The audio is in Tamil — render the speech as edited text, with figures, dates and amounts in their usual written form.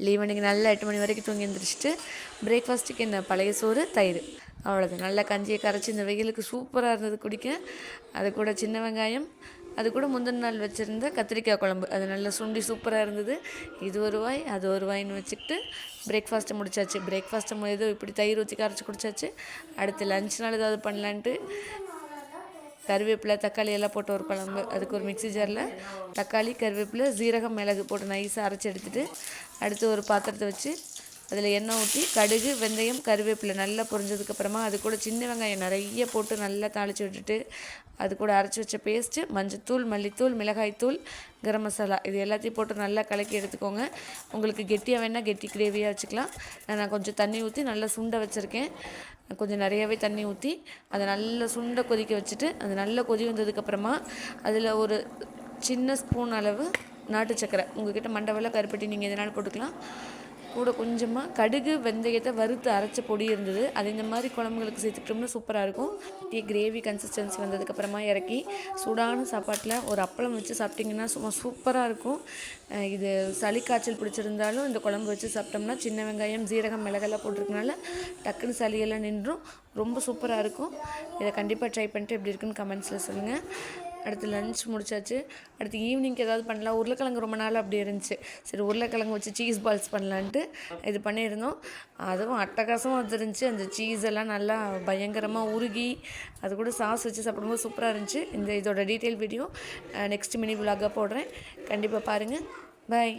ஈவினிங் நல்லா 8 மணி வரைக்கும் தூங்கி எழுந்திரிச்சிட்டு பிரேக்ஃபாஸ்ட்டுக்கு என்ன பழைய சோறு தயிர் அவ்வளோதான். நல்லா கஞ்சியை கரைச்சி இந்த வெயிலுக்கு சூப்பராக இருந்தது குடிக்க. அது கூட சின்ன வெங்காயம், அது கூட முந்தின நாள் வச்சுருந்த கத்திரிக்காய் குழம்பு, அது நல்லா சுண்டி சூப்பராக இருந்தது. இது ஒரு வாய் அது ஒரு வாயின்னு வச்சுக்கிட்டு பிரேக்ஃபாஸ்ட்டை முடிச்சாச்சு. பிரேக்ஃபாஸ்ட்டை ஏதோ இப்படி தயிர் ஊற்றி கரைச்சி குடிச்சாச்சு. அடுத்து லஞ்ச்னால் ஏதாவது பண்ணலான்ட்டு கருவேப்பிலை தக்காளி எல்லாம் போட்டு ஒரு குழம்பு. அதுக்கு ஒரு மிக்ஸி ஜாரில் தக்காளி கருவேப்பிலை சீரகம் மிளகு போட்டு நைஸாக அரைச்சி எடுத்துகிட்டு அடுத்து ஒரு பாத்திரத்தை வச்சு அதில் எண்ணெய் ஊற்றி கடுகு வெந்தயம் கருவேப்பிலை நல்லா பொரிஞ்சதுக்கப்புறமா அது கூட சின்ன வெங்காயம் நிறைய போட்டு நல்லா தாளித்து விட்டுட்டு அது கூட அரைச்சி வச்ச பேஸ்ட்டு, மஞ்சத்தூள், மல்லித்தூள், மிளகாய்த்தூள், கரம் மசாலா இது எல்லாத்தையும் போட்டு நல்லா கலக்கி எடுத்துக்கோங்க. உங்களுக்கு கெட்டியாக வேணால் கெட்டி கிரேவியாக வச்சுக்கலாம். நான் கொஞ்சம் தண்ணி ஊற்றி நல்லா சுண்ட வச்சுருக்கேன். கொஞ்சம் நிறையாவே தண்ணி ஊற்றி அதை நல்லா சுண்ட கொதிக்க வச்சுட்டு அது நல்லா கொதி வந்ததுக்கப்புறமா அதில் ஒரு சின்ன ஸ்பூன் அளவு நாட்டு சக்கரை, உங்கள்கிட்ட மண்டவெல்லாம் கருப்பட்டி நீங்கள் எதனாலும் போட்டுக்கலாம். கூட கொஞ்சமாக கடுகு வெந்தயத்தை வறுத்து அரைச்ச பொடி இருந்தது. அது இந்த மாதிரி குழம்புகளுக்கு சேர்த்துக்கிட்டோம்னா சூப்பராக இருக்கும். கிரேவி கன்சிஸ்டன்சி வந்ததுக்கப்புறமா இறக்கி சூடான சாப்பாட்டில் ஒரு அப்பளம் வச்சு சாப்பிட்டிங்கன்னா சும்மா சூப்பராக இருக்கும். இது சளி காய்ச்சல் பிடிச்சிருந்தாலும் இந்த குழம்பு வச்சு சாப்பிட்டோம்னா சின்ன வெங்காயம் சீரகம் மிளகெல்லாம் போட்டிருக்கனால டக்குன்னு சளியெல்லாம் நின்றும். ரொம்ப சூப்பராக இருக்கும். இதை கண்டிப்பாக ட்ரை பண்ணிட்டு எப்படி இருக்குன்னு கமெண்ட்ஸில் சொல்லுங்கள். அடுத்து லஞ்ச் முடிச்சாச்சு. அடுத்து ஈவினிங்க்கு ஏதாவது பண்ணலாம். உருளைக்கிழங்கு ரொம்ப நாள் அப்படி இருந்துச்சு. சரி உருளைக்கிழங்கு வச்சு சீஸ் பால்ஸ் பண்ணலான்ட்டு இது பண்ணியிருந்தோம். அதுவும் அட்டகாசமாக வந்துருந்துச்சு. அந்த சீஸ் எல்லாம் நல்லா பயங்கரமாக உருகி அது கூட சாஸ் வச்சு சாப்பிடும்போது சூப்பராக இருந்துச்சு. இதோட டீட்டெயில் வீடியோ நெக்ஸ்ட் மினி விலாகாக போடுறேன். கண்டிப்பாக பாருங்கள். பாய்.